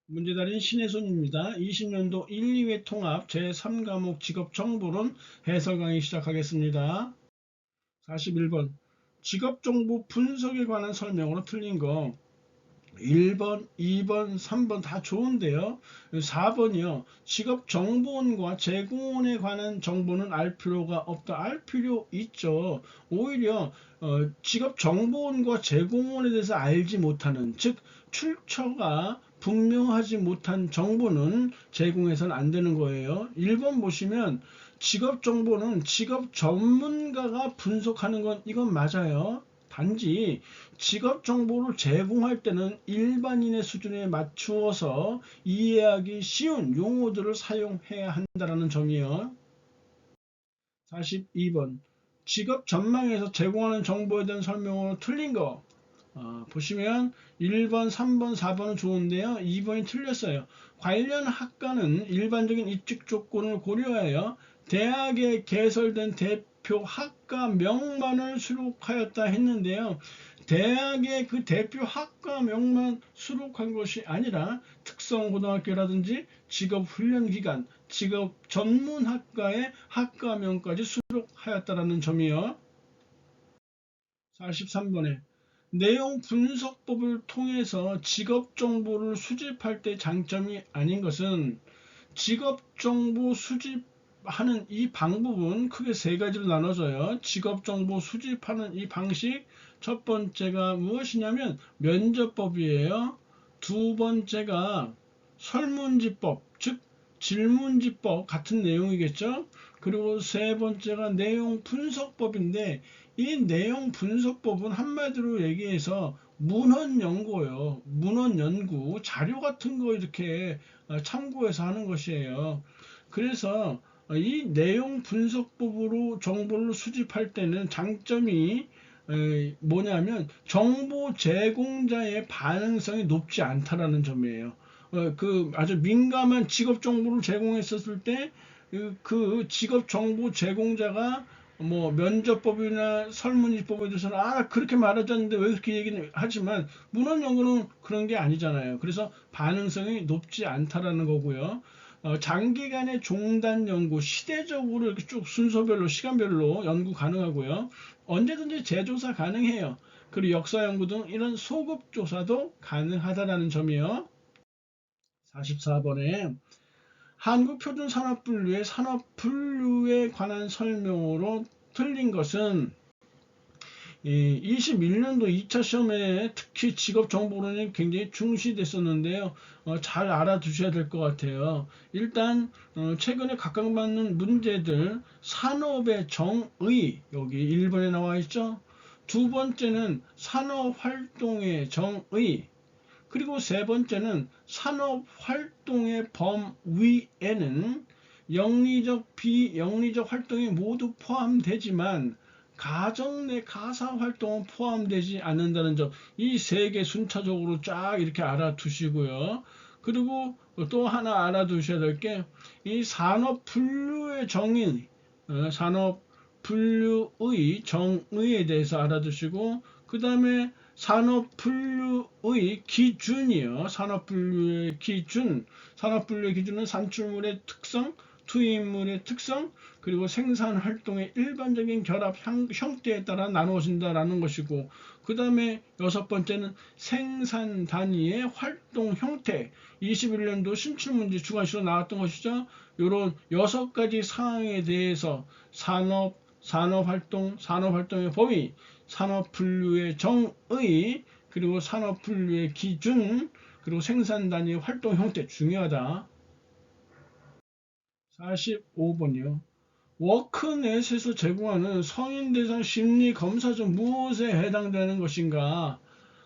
문제달인 신혜손입니다. 20년도 1, 2회 통합 제3과목 직업정보론 해설 강의 시작하겠습니다. 41번 직업정보 분석에 관한 설명으로 틀린 거 1번, 2번, 3번 다 좋은데요. 4번이요. 직업정보원과 제공원에 관한 정보는 알 필요가 없다. 알 필요 있죠. 오히려 직업정보원과 제공원에 대해서 알지 못하는, 즉 출처가 분명하지 못한 정보는 제공해서는 안 되는 거예요. 1번 보시면 직업정보는 직업 전문가가 분석하는 건 이건 맞아요. 단지 직업 정보를 제공할 때는 일반인의 수준에 맞추어서 이해하기 쉬운 용어들을 사용해야 한다는 점이요. 42번 직업 전망에서 제공하는 정보에 대한 설명으로 틀린 거 보시면 1번, 3번, 4번은 좋은데요. 2번이 틀렸어요. 관련 학과는 일반적인 입직 조건을 고려하여 대학에 개설된 대표 학과명만을 수록하였다 했는데요. 대학의 그 대표 학과명만 수록한 것이 아니라 특성고등학교라든지 직업훈련기관, 직업전문학과의 학과명까지 수록하였다는 점이요. 43번에 내용 분석법을 통해서 직업 정보를 수집할 때 장점이 아닌 것은 직업 정보 수집하는 이 방법은 크게 세 가지로 나눠져요. 직업 정보 수집하는 이 방식 첫 번째가 무엇이냐면 면접법이에요. 두 번째가 설문지법, 즉 질문지법 같은 내용이겠죠. 그리고 세 번째가 내용 분석법인데 이 내용 분석법은 한마디로 얘기해서 문헌 연구요. 문헌 연구, 자료 같은 거 이렇게 참고해서 하는 것이에요. 그래서 이 내용 분석법으로 정보를 수집할 때는 장점이 뭐냐면 정보 제공자의 반응성이 높지 않다라는 점이에요. 그 아주 민감한 직업 정보를 제공했었을 때 그 직업 정보 제공자가 뭐 면접법이나 설문지법에 대해서는 그렇게 말하지 않는데 왜 그렇게 얘기는 하지만 문헌 연구는 그런 게 아니잖아요. 그래서 반응성이 높지 않다라는 거고요. 장기간의 종단 연구, 시대적으로 이렇게 쭉 순서별로, 시간별로 연구 가능하고요. 언제든지 재조사 가능해요. 그리고 역사 연구 등 이런 소급 조사도 가능하다라는 점이요. 44번에 한국표준산업분류의 산업분류에 관한 설명으로 틀린 것은 21년도 2차 시험에 특히 직업정보론이 굉장히 중시됐었는데요. 잘 알아두셔야 될 것 같아요. 일단 최근에 각광받는 문제들 산업의 정의 여기 1번에 나와 있죠. 두 번째는 산업활동의 정의, 그리고 세 번째는 산업활동의 범위에는 영리적, 비영리적 활동이 모두 포함되지만 가정 내 가사 활동은 포함되지 않는다는 점, 이 세 개 순차적으로 쫙 이렇게 알아두시고요. 그리고 또 하나 알아두셔야 될 게 이 산업 분류의 정의, 산업 분류의 정의에 대해서 알아두시고, 그 다음에 산업분류의 기준이요. 산업분류의 기준. 산업분류의 기준은 산출물의 특성, 투입물의 특성, 그리고 생산활동의 일반적인 결합 형태에 따라 나누어진다라는 것이고, 그 다음에 여섯 번째는 생산 단위의 활동 형태. 21년도 신출문제 주관식으로 나왔던 것이죠. 이런 여섯 가지 사항에 대해서 산업활동의 범위, 산업분류의 정의, 그리고 산업분류의 기준, 그리고 생산단위 활동 형태 중요하다. 45번이요. 워크넷에서 제공하는 성인 대상 심리 검사 중 무엇에 해당되는 것인가?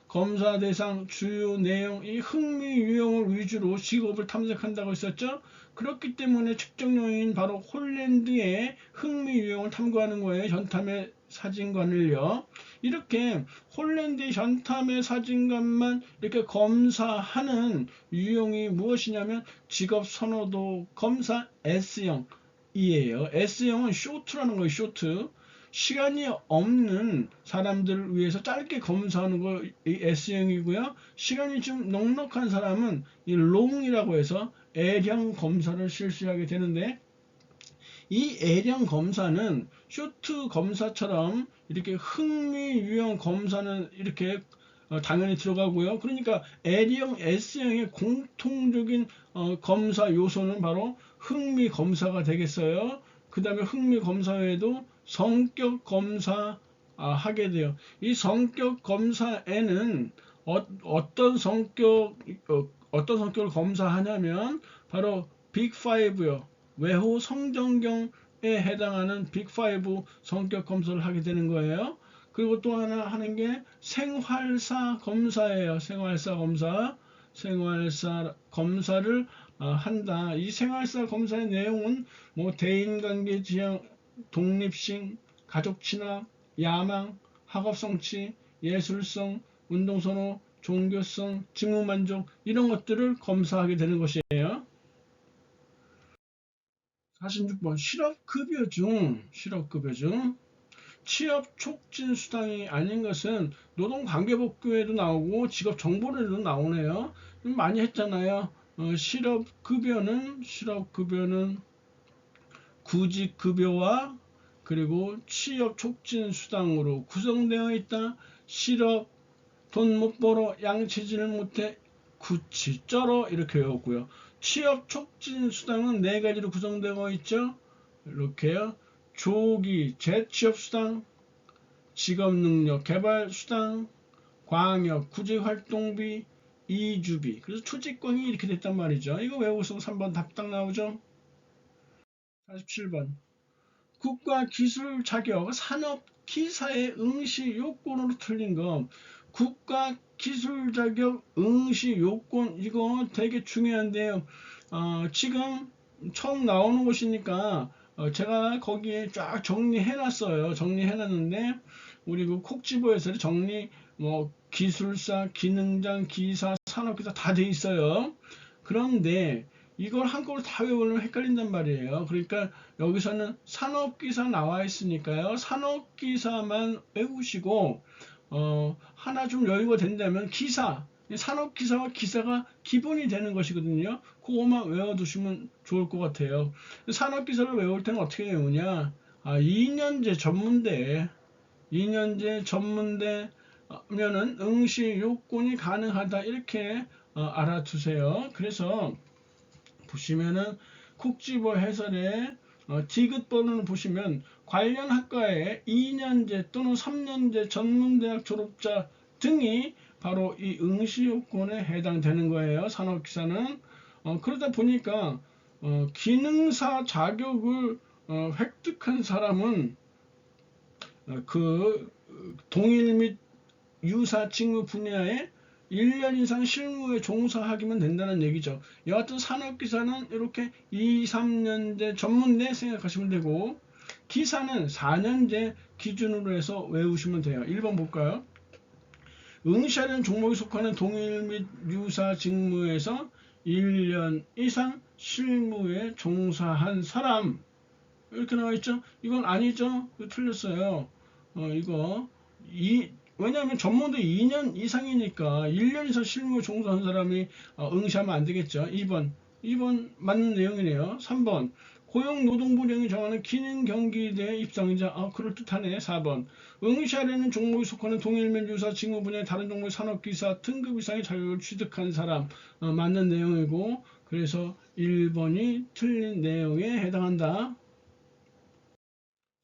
검사 대상 주요 내용, 이 흥미 유형을 위주로 직업을 탐색한다고 했었죠. 그렇기 때문에 측정 요인 바로 홀랜드의 흥미 유형을 탐구하는 거예요. 현탐의 사진관을요. 이렇게 홀랜드 현탐의 사진관만 이렇게 검사하는 유형이 무엇이냐면 직업 선호도 검사 S형 이에요. S형은 쇼트라는 거예요. 쇼트. 시간이 없는 사람들을 위해서 짧게 검사하는 거 이 S형이고요. 시간이 좀 넉넉한 사람은 이 long이라고 해서 L형 검사를 실시하게 되는데, 이 L형 검사는 쇼트 검사처럼 이렇게 흥미 유형 검사는 이렇게 당연히 들어가고요. 그러니까 L형, S형의 공통적인 검사 요소는 바로 흥미 검사가 되겠어요. 그 다음에 흥미 검사 외에도 성격 검사 하게 돼요. 이 성격 검사에는 어떤 성격을 검사하냐면 바로 빅5요. 외호 성정경에 해당하는 빅5 성격 검사를 하게 되는 거예요. 그리고 또 하나 하는 게 생활사 검사예요. 생활사 검사를 한다. 이 생활사 검사의 내용은 뭐 대인관계 지향, 독립심, 가족 친화, 야망, 학업 성취, 예술성, 운동선호, 종교성, 직무만족 이런 것들을 검사하게 되는 것이에요. 46번 실업급여 중 취업 촉진 수당이 아닌 것은 노동관계복지에도 나오고 직업정보에도 나오네요. 많이 했잖아요. 실업급여는 구직급여와 그리고 취업 촉진 수당으로 구성되어 있다. 실업 돈 못 벌어 양치질 못해 구치 쩔어 이렇게 외웠고요. 취업 촉진 수당은 네 가지로 구성되어 있죠. 이렇게요. 조기 재취업 수당, 직업 능력 개발 수당, 광역 구직 활동비, 이주비. 그래서 초직권이 이렇게 됐단 말이죠. 이거 외우고서 3번 답 딱 나오죠. 47번 국가 기술 자격 산업 기사의 응시 요건으로 틀린 거. 국가 기술 자격 응시 요건 이거 되게 중요한데요. 지금 처음 나오는 곳이니까 제가 거기에 쫙 정리해 놨어요. 정리해 놨는데 우리 그 콕지보에서 정리 뭐 기술사, 기능장, 기사, 산업기사 다 돼 있어요. 그런데 이걸 한꺼번에 다 외우면 헷갈린단 말이에요. 그러니까 여기서는 산업기사 나와 있으니까요. 산업기사만 외우시고 하나 좀 여유가 된다면 기사, 산업기사와 기사가 기본이 되는 것이거든요. 그거만 외워두시면 좋을 것 같아요. 산업기사를 외울 때는 어떻게 외우냐? 2년제 전문대면은 응시 요건이 가능하다 이렇게 알아두세요. 그래서 보시면은 콕지보 해설에 디귿번호를 보시면 관련 학과의 2년제 또는 3년제 전문대학 졸업자 등이 바로 이 응시 요건에 해당되는 거예요. 산업기사는. 그러다 보니까 기능사 자격을 획득한 사람은 그 동일 및 유사 직무 분야에 1년 이상 실무에 종사하기만 된다는 얘기죠. 여하튼 산업기사는 이렇게 2, 3년제 전문대 생각하시면 되고, 기사는 4년제 기준으로 해서 외우시면 돼요. 1번 볼까요? 응시하는 종목에 속하는 동일 및 유사 직무에서 1년 이상 실무에 종사한 사람. 이렇게 나와 있죠? 이건 아니죠? 틀렸어요. 왜냐하면 전문대 2년 이상이니까 1년 이상 실무 종사한 사람이 응시하면 안 되겠죠. 2번 맞는 내용이네요. 3번 고용노동부령이 정하는 기능경기대 입상자. 그럴듯하네. 4번 응시하려는 종목에 속하는 동일면 유사 직무 분야의 다른 종목의 산업기사 등급 이상의 자격을 취득한 사람. 맞는 내용이고, 그래서 1번이 틀린 내용에 해당한다.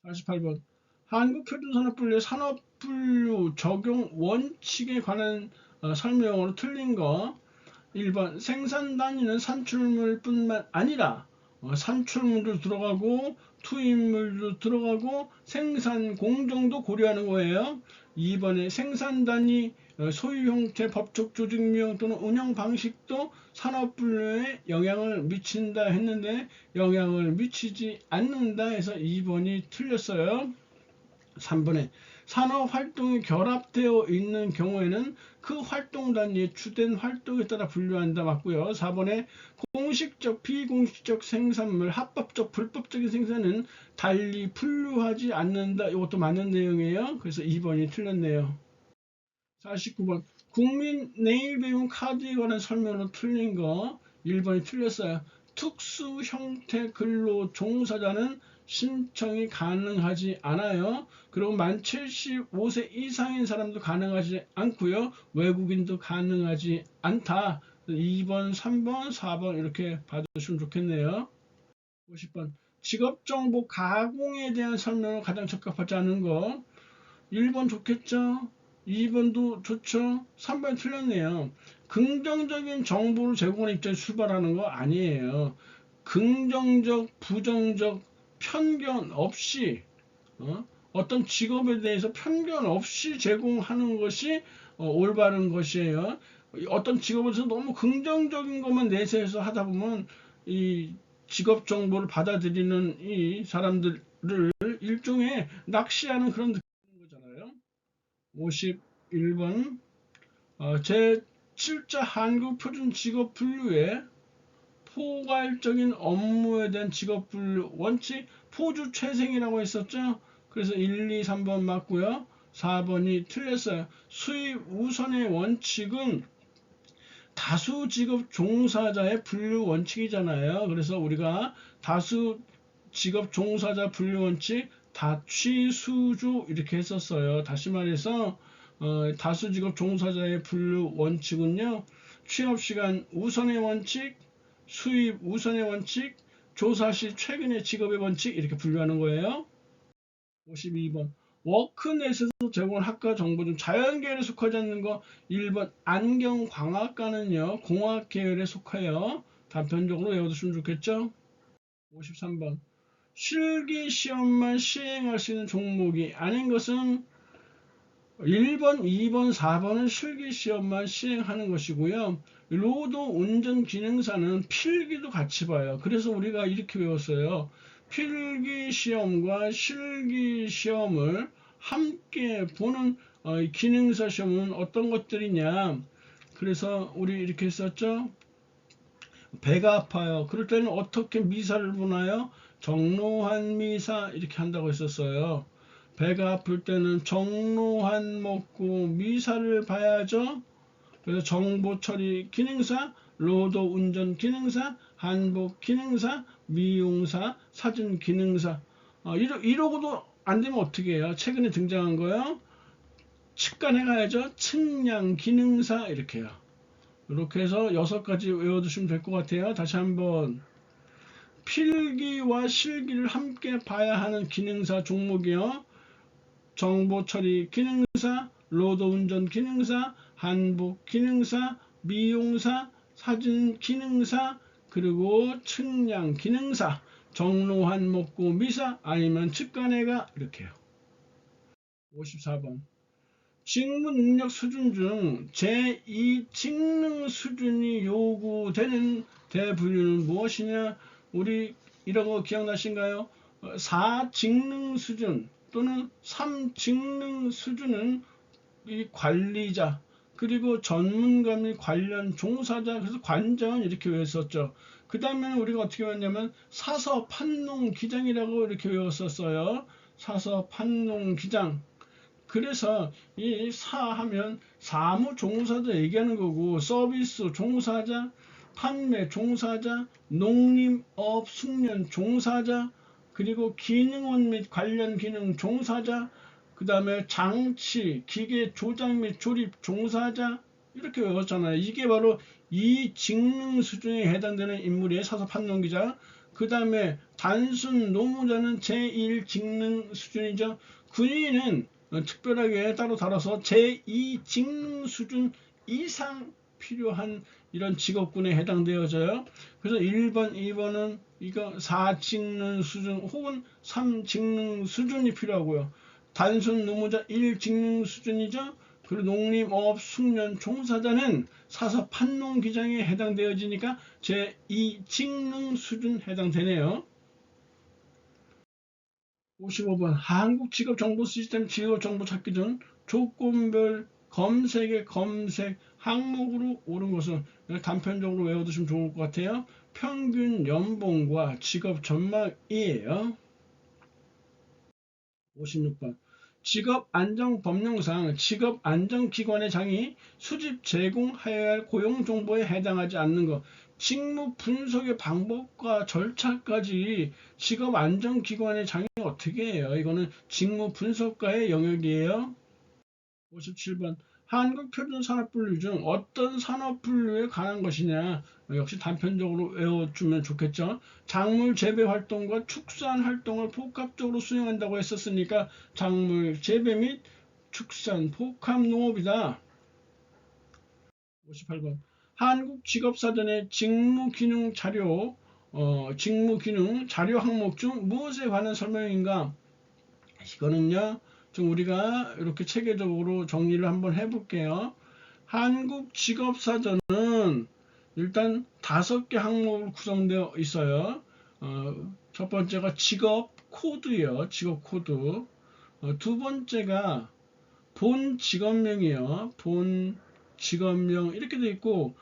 48번 한국표준산업분류의 산업분류 적용 원칙에 관한 설명으로 틀린 거. 1번 생산 단위는 산출물뿐만 아니라 산출물도 들어가고 투입물도 들어가고 생산 공정도 고려하는 거예요. 2번에 생산 단위 소유 형태, 법적 조직 유형 또는 운영 방식도 산업 분류에 영향을 미친다 했는데 영향을 미치지 않는다 해서 2번이 틀렸어요. 3번에 산업활동이 결합되어 있는 경우에는 그 활동 단위의 주된 활동에 따라 분류한다. 맞고요. 4번에 공식적, 비공식적 생산물, 합법적, 불법적인 생산은 달리 분류하지 않는다. 이것도 맞는 내용이에요. 그래서 2번이 틀렸네요. 49번 국민 내일 배움 카드에 관한 설명으로 틀린 거 1번이 틀렸어요. 특수 형태 근로 종사자는 신청이 가능하지 않아요. 그리고 만 75세 이상인 사람도 가능하지 않고요. 외국인도 가능하지 않다. 2번, 3번, 4번 이렇게 봐주시면 좋겠네요. 50번 직업정보 가공에 대한 설명을 가장 적합하지 않은 거 1번 좋겠죠? 2번도 좋죠? 3번 틀렸네요. 긍정적인 정보를 제공하는 입장에 출발하는 거 아니에요. 긍정적, 부정적, 편견 없이 어떤 직업에 대해서 편견 없이 제공하는 것이 올바른 것이에요. 어떤 직업에서 너무 긍정적인 것만 내세해서 하다 보면 이 직업 정보를 받아들이는 이 사람들을 일종의 낚시하는 그런 느낌인 거잖아요. 51번 제7자 한국 표준 직업 분류에 포괄적인 업무에 대한 직업 분류 원칙 포주 최생이라고 했었죠. 그래서 1, 2, 3번 맞고요. 4번이 틀렸어요. 수입 우선의 원칙은 다수 직업 종사자의 분류 원칙이잖아요. 그래서 우리가 다수 직업 종사자 분류 원칙 다취수주 이렇게 했었어요. 다시 말해서 다수 직업 종사자의 분류 원칙은요. 취업시간 우선의 원칙, 수입 우선의 원칙, 조사 시 최근의 직업의 원칙 이렇게 분류하는 거예요. 52번 워크넷에서 제공한 학과 정보 중 자연계열에 속하지 않는 거 1번 안경광학과는요 공학계열에 속해요. 단편적으로 외워두시면 좋겠죠. 53번 실기시험만 시행할 수 있는 종목이 아닌 것은 1번, 2번, 4번은 실기시험만 시행하는 것이고요. 로도 운전기능사는 필기도 같이 봐요. 그래서 우리가 이렇게 외웠어요. 필기시험과 실기시험을 함께 보는 기능사 시험은 어떤 것들이냐. 그래서 우리 이렇게 했었죠. 배가 아파요. 그럴 때는 어떻게 미사를 보나요? 정로한 미사 이렇게 한다고 했었어요. 배가 아플 때는 정로한 먹고 미사를 봐야죠. 그래서 정보 처리 기능사, 로도 운전 기능사, 한복 기능사, 미용사, 사진 기능사. 이러고도 안 되면 어떻게 해요? 최근에 등장한 거요. 측간에 가야죠. 측량 기능사 이렇게요. 이렇게 해서 6가지 외워두시면 될 것 같아요. 다시 한번 필기와 실기를 함께 봐야 하는 기능사 종목이요. 정보 처리 기능사, 로도 운전 기능사, 한복 기능사, 미용사, 사진 기능사, 그리고 측량 기능사, 정로한 먹고 미사 아니면 측간애가 이렇게요. 54번 직무 능력 수준 중 제2 직능 수준이 요구되는 대분류는 무엇이냐? 우리 이런 거 기억나신가요? 4 직능 수준 또는 3 직능 수준은 이 관리자 그리고 전문가 및 관련 종사자 그래서 관전 이렇게 외웠었죠. 그 다음에는 우리가 어떻게 외웠냐면 사서 판농 기장이라고 이렇게 외웠었어요. 사서 판농 기장. 그래서 이 사하면 사무 종사자 얘기하는 거고 서비스 종사자, 판매 종사자, 농림업 숙련 종사자, 그리고 기능원 및 관련 기능 종사자, 그 다음에 장치, 기계 조작 및 조립 종사자 이렇게 외웠잖아요. 이게 바로 이 직능 수준에 해당되는 인물이에요. 사서 판농기자. 그 다음에 단순 노무자는 제1 직능 수준이죠. 군인은 특별하게 따로 다뤄서 제2 직능 수준 이상 필요한 이런 직업군에 해당되어져요. 그래서 1번, 2번은 이거 4직능 수준 혹은 3직능 수준이 필요하고요. 단순 노무자 1직능 수준이죠. 그리고 농림업 숙련 종사자는 사서 판농 기장에 해당되어지니까 제2직능 수준 해당되네요. 55번 한국직업정보시스템 직업정보 찾기 중 조건별 검색의 검색 항목으로 옳은 것은 단편적으로 외워두시면 좋을 것 같아요. 평균 연봉과 직업 전망이에요. 56번 직업안정법령상 직업안정기관의 장이 수집 제공하여야 할 고용정보에 해당하지 않는 것 직무 분석의 방법과 절차까지 직업안정기관의 장이 어떻게 해요? 이거는 직무 분석가의 영역이에요. 57번 한국표준산업분류 중 어떤 산업분류에 관한 것이냐 역시 단편적으로 외워주면 좋겠죠. 작물 재배 활동과 축산 활동을 복합적으로 수행한다고 했었으니까 작물 재배 및 축산 복합농업이다. 58번 한국직업사전의 직무기능 자료 항목 중 무엇에 관한 설명인가? 이거는요 좀 우리가 이렇게 체계적으로 정리를 한번 해볼게요. 한국직업사전은 일단 5개 항목으로 구성되어 있어요. 첫 번째가 직업 코드예요. 직업 코드. 두 번째가 본 직업명이요. 본 직업명 이렇게 돼 있고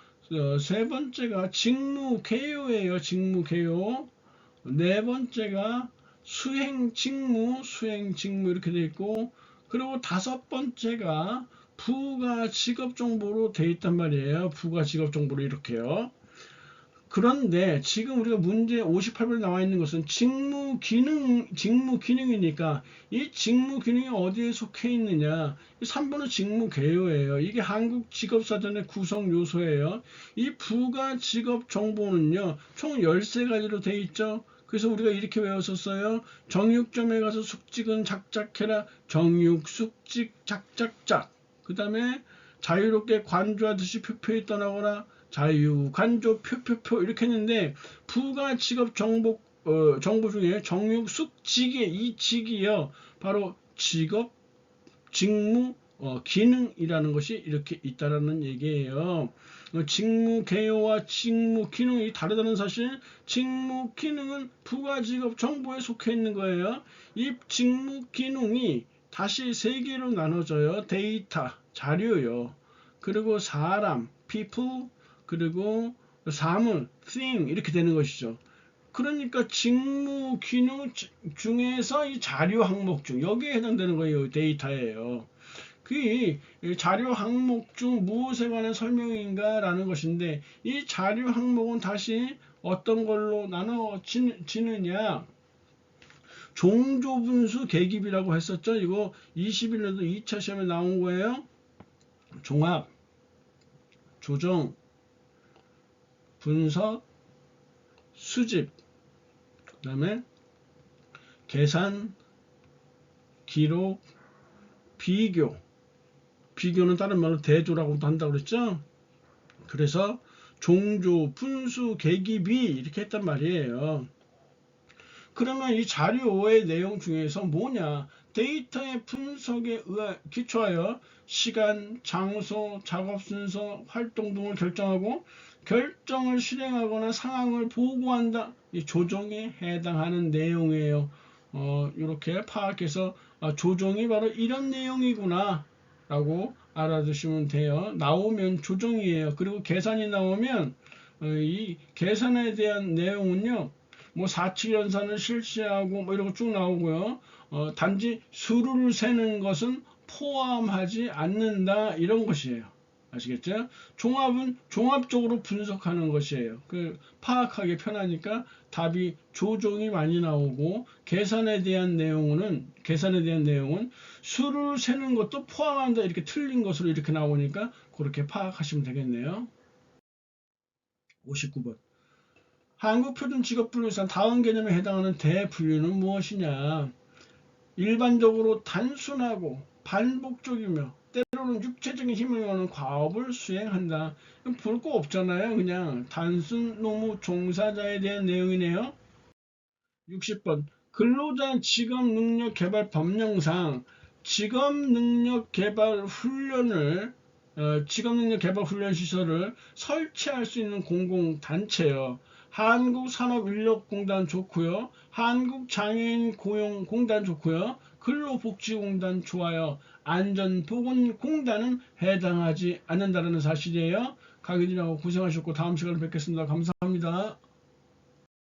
세 번째가 직무 개요예요. 직무 개요. 네 번째가 수행 직무 이렇게 돼 있고 그리고 다섯 번째가 부가 직업 정보로 돼 있단 말이에요. 부가 직업 정보로 이렇게요. 그런데 지금 우리가 문제 58번에 나와 있는 것은 직무 기능이니까 이 직무 기능이 어디에 속해 있느냐? 3번은 직무 개요예요. 이게 한국 직업사전의 구성 요소예요. 이 부가 직업 정보는요, 총 13가지로 돼 있죠. 그래서 우리가 이렇게 외웠었어요. 정육점에 가서 숙직은 작작해라. 정육, 숙직, 작작작. 그 다음에 자유롭게 관조하듯이 표표히 떠나거나 자유, 간조, 표표표 이렇게 했는데 부가 직업 정보 중에 정육, 숙직의 이 직이요. 바로 직업, 직무, 기능이라는 것이 이렇게 있다라는 얘기예요. 직무 개요와 직무 기능이 다르다는 사실, 직무 기능은 부가 직업 정보에 속해 있는 거예요. 이 직무 기능이 다시 3개로 나눠져요. 데이터, 자료요. 그리고 사람, people, 그리고 사물, thing 이렇게 되는 것이죠. 그러니까 직무 기능 중에서 이 자료 항목 중 여기에 해당되는 거예요. 데이터예요. 그 자료 항목 중 무엇에 관한 설명인가 라는 것인데 이 자료 항목은 다시 어떤 걸로 나눠지느냐 종조분수 계기비라고 했었죠. 이거 21년도 2차 시험에 나온 거예요. 종합, 조정, 분석, 수집, 그 다음에 계산, 기록, 비교. 비교는 다른 말로 대조라고도 한다고 그랬죠. 그래서 종조, 분수, 계기비 이렇게 했단 말이에요. 그러면 이 자료의 내용 중에서 뭐냐? 데이터의 분석에 기초하여 시간, 장소, 작업 순서, 활동 등을 결정하고 결정을 실행하거나 상황을 보고한다. 이 조정에 해당하는 내용이에요. 이렇게 파악해서 조정이 바로 이런 내용이구나 라고 알아두시면 돼요. 나오면 조정이에요. 그리고 계산이 나오면 이 계산에 대한 내용은요. 뭐 사칙 연산을 실시하고 뭐 이런 거 쭉 나오고요. 단지 수를 세는 것은 포함하지 않는다 이런 것이에요. 아시겠죠? 종합은 종합적으로 분석하는 것이에요. 파악하기 편하니까 답이 조정이 많이 나오고 계산에 대한 내용은 수를 세는 것도 포함한다 이렇게 틀린 것으로 이렇게 나오니까 그렇게 파악하시면 되겠네요. 59번 한국표준직업분류상 다음 개념에 해당하는 대분류는 무엇이냐? 일반적으로 단순하고 반복적이며 때로는 육체적인 힘을 요하는 과업을 수행한다. 볼 거 없잖아요. 그냥 단순 노무 종사자에 대한 내용이네요. 60번 근로자 직업능력개발 법령상 직업능력개발 훈련 시설을 설치할 수 있는 공공단체요. 한국산업인력공단 좋고요. 한국장애인고용공단 좋고요. 근로복지공단 좋아요. 안전보건공단은 해당하지 않는다는 사실이에요. 강의진하고 고생하셨고 다음 시간에 뵙겠습니다. 감사합니다.